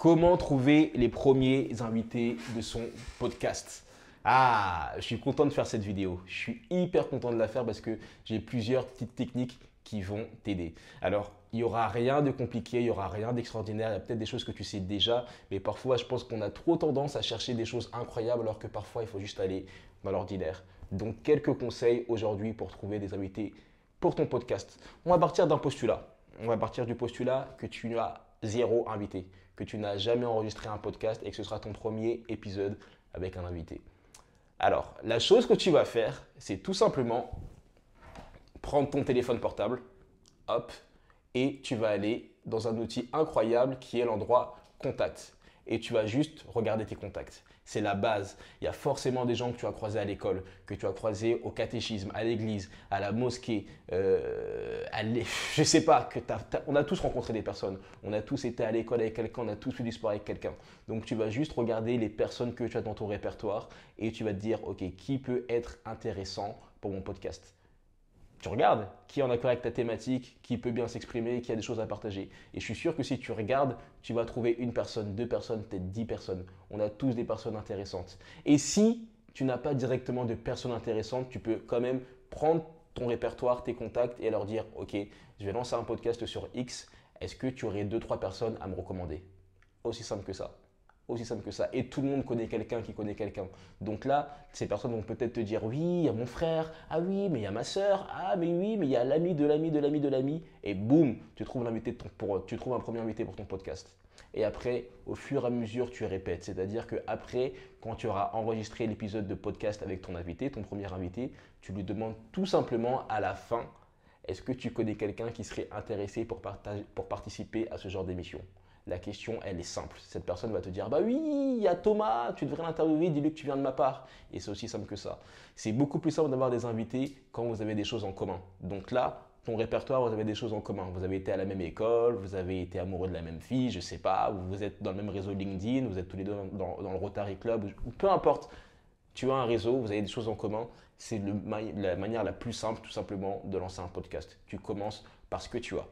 Comment trouver les premiers invités de son podcast? Ah, je suis content de faire cette vidéo. Je suis hyper content de la faire parce que j'ai plusieurs petites techniques qui vont t'aider. Alors, il n'y aura rien de compliqué, il n'y aura rien d'extraordinaire. Il y a peut-être des choses que tu sais déjà, mais parfois, je pense qu'on a trop tendance à chercher des choses incroyables alors que parfois, il faut juste aller dans l'ordinaire. Donc, quelques conseils aujourd'hui pour trouver des invités pour ton podcast. On va partir d'un postulat. On va partir du postulat que tu as zéro invité, que tu n'as jamais enregistré un podcast et que ce sera ton premier épisode avec un invité. Alors, la chose que tu vas faire, c'est tout simplement prendre ton téléphone portable, hop, et tu vas aller dans un outil incroyable qui est l'endroit Contact. Et tu vas juste regarder tes contacts. C'est la base. Il y a forcément des gens que tu as croisés à l'école, que tu as croisés au catéchisme, à l'église, à la mosquée, je sais pas, on a tous rencontré des personnes. On a tous été à l'école avec quelqu'un, on a tous fait du sport avec quelqu'un. Donc tu vas juste regarder les personnes que tu as dans ton répertoire et tu vas te dire, ok, qui peut être intéressant pour mon podcast? Tu regardes qui est en accord avec ta thématique, qui peut bien s'exprimer, qui a des choses à partager. Et je suis sûr que si tu regardes, tu vas trouver une personne, deux personnes, peut-être 10 personnes. On a tous des personnes intéressantes. Et si tu n'as pas directement de personnes intéressantes, tu peux quand même prendre ton répertoire, tes contacts et leur dire, ok, je vais lancer un podcast sur X, est-ce que tu aurais deux, trois personnes à me recommander? Aussi simple que ça. Aussi simple que ça. Et tout le monde connaît quelqu'un qui connaît quelqu'un. Donc là, ces personnes vont peut-être te dire, oui, il y a mon frère, ah oui, mais il y a ma soeur, ah mais oui, mais il y a l'ami de l'ami de l'ami de l'ami. Et boum, tu trouves un premier invité pour ton podcast. Et après, au fur et à mesure, tu répètes. C'est-à-dire qu'après, quand tu auras enregistré l'épisode de podcast avec ton invité, ton premier invité, tu lui demandes tout simplement à la fin, est-ce que tu connais quelqu'un qui serait intéressé pour participer à ce genre d'émission? La question, elle est simple. Cette personne va te dire, bah oui, il y a Thomas, tu devrais l'interviewer, dis-lui que tu viens de ma part. Et c'est aussi simple que ça. C'est beaucoup plus simple d'avoir des invités quand vous avez des choses en commun. Donc là, ton répertoire, vous avez des choses en commun. Vous avez été à la même école, vous avez été amoureux de la même fille, je sais pas, vous êtes dans le même réseau LinkedIn, vous êtes tous les deux dans le Rotary Club, ou peu importe. Tu as un réseau, vous avez des choses en commun. C'est la manière la plus simple, tout simplement, de lancer un podcast. Tu commences par ce que tu as.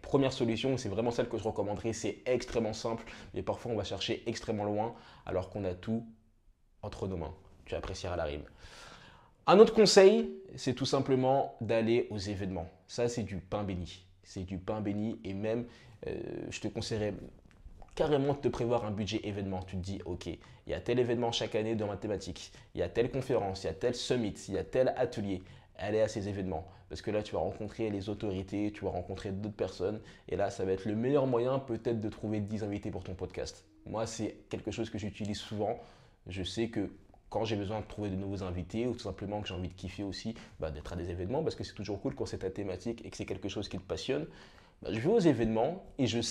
Première solution, c'est vraiment celle que je recommanderais, c'est extrêmement simple, mais parfois on va chercher extrêmement loin alors qu'on a tout entre nos mains. Tu apprécieras la rime. Un autre conseil, c'est tout simplement d'aller aux événements. Ça, c'est du pain béni. C'est du pain béni et même, je te conseillerais carrément de te prévoir un budget événement. Tu te dis, ok, il y a tel événement chaque année dans ma thématique, il y a telle conférence, il y a tel summit, il y a tel atelier. Aller à ces événements parce que là, tu vas rencontrer les autorités, tu vas rencontrer d'autres personnes et là, ça va être le meilleur moyen peut-être de trouver 10 invités pour ton podcast. Moi, c'est quelque chose que j'utilise souvent. Je sais que quand j'ai besoin de trouver de nouveaux invités ou tout simplement que j'ai envie de kiffer aussi, d'être à des événements parce que c'est toujours cool quand c'est ta thématique et que c'est quelque chose qui te passionne. Je vais aux événements et je le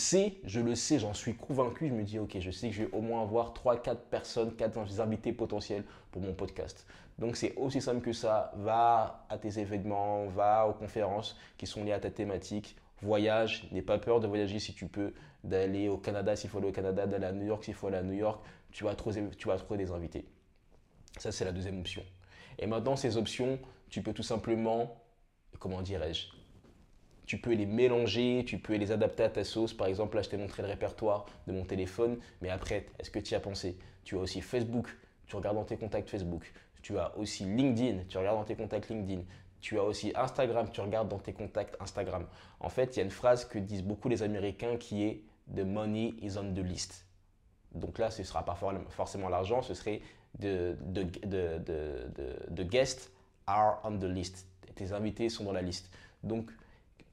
sais, j'en suis convaincu. Je me dis, ok, je sais que je vais au moins avoir 3-4 personnes, 4 invités potentiels pour mon podcast. Donc c'est aussi simple que ça. Va à tes événements, va aux conférences qui sont liées à ta thématique. Voyage, n'aie pas peur de voyager si tu peux, d'aller au Canada s'il faut aller au Canada, d'aller à New York s'il faut aller à New York. Tu vas trouver des invités. Ça, c'est la deuxième option. Et maintenant, ces options, tu peux tout simplement, comment dirais-je, tu peux les mélanger, tu peux les adapter à ta sauce. Par exemple, là, je t'ai montré le répertoire de mon téléphone, mais après, est-ce que tu y as pensé? Tu as aussi Facebook, tu regardes dans tes contacts Facebook. Tu as aussi LinkedIn, tu regardes dans tes contacts LinkedIn. Tu as aussi Instagram, tu regardes dans tes contacts Instagram. En fait, il y a une phrase que disent beaucoup les Américains qui est « The money is on the list ». Donc là, ce ne sera pas forcément l'argent, ce serait the guests are on the list. Tes invités sont dans la liste. Donc,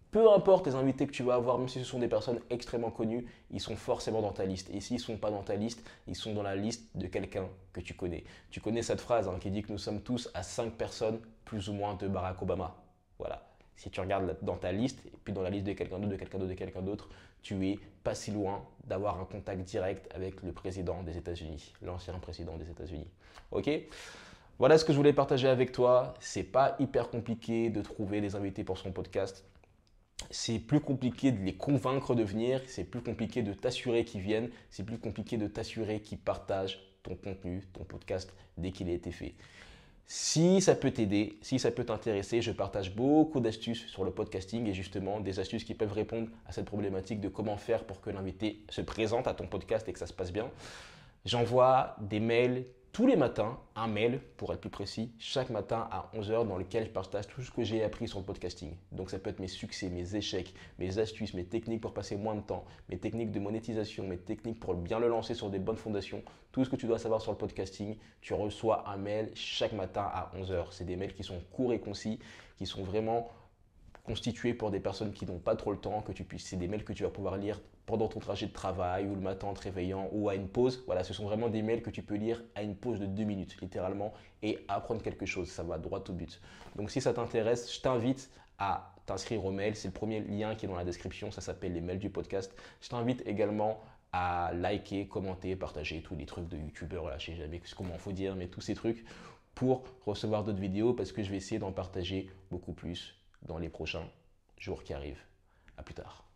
peu importe les invités que tu vas avoir, même si ce sont des personnes extrêmement connues, ils sont forcément dans ta liste. Et s'ils ne sont pas dans ta liste, ils sont dans la liste de quelqu'un que tu connais. Tu connais cette phrase qui dit que nous sommes tous à 5 personnes, plus ou moins de Barack Obama. Voilà. Si tu regardes dans ta liste, et puis dans la liste de quelqu'un d'autre, de quelqu'un d'autre, de quelqu'un d'autre, tu es pas si loin d'avoir un contact direct avec le président des États-Unis, l'ancien président des États-Unis. Ok ? Voilà ce que je voulais partager avec toi. C'est pas hyper compliqué de trouver des invités pour son podcast. C'est plus compliqué de les convaincre de venir, c'est plus compliqué de t'assurer qu'ils viennent, c'est plus compliqué de t'assurer qu'ils partagent ton contenu, ton podcast dès qu'il a été fait. Si ça peut t'aider, si ça peut t'intéresser, je partage beaucoup d'astuces sur le podcasting et justement des astuces qui peuvent répondre à cette problématique de comment faire pour que l'invité se présente à ton podcast et que ça se passe bien. J'envoie des mails tous les matins, un mail pour être plus précis, chaque matin à 11 h dans lequel je partage tout ce que j'ai appris sur le podcasting. Donc ça peut être mes succès, mes échecs, mes astuces, mes techniques pour passer moins de temps, mes techniques de monétisation, mes techniques pour bien le lancer sur des bonnes fondations. Tout ce que tu dois savoir sur le podcasting, tu reçois un mail chaque matin à 11 h. C'est des mails qui sont courts et concis, qui sont vraiment constitué pour des personnes qui n'ont pas trop le temps, c'est des mails que tu vas pouvoir lire pendant ton trajet de travail ou le matin en te réveillant ou à une pause. Voilà, ce sont vraiment des mails que tu peux lire à une pause de 2 minutes, littéralement, et apprendre quelque chose. Ça va droit au but. Donc si ça t'intéresse, je t'invite à t'inscrire au mail. C'est le premier lien qui est dans la description. Ça s'appelle les mails du podcast. Je t'invite également à liker, commenter, partager tous les trucs de youtubeurs. Voilà, je sais jamais comment il faut dire, mais tous ces trucs pour recevoir d'autres vidéos parce que je vais essayer d'en partager beaucoup plus dans les prochains jours qui arrivent. À plus tard.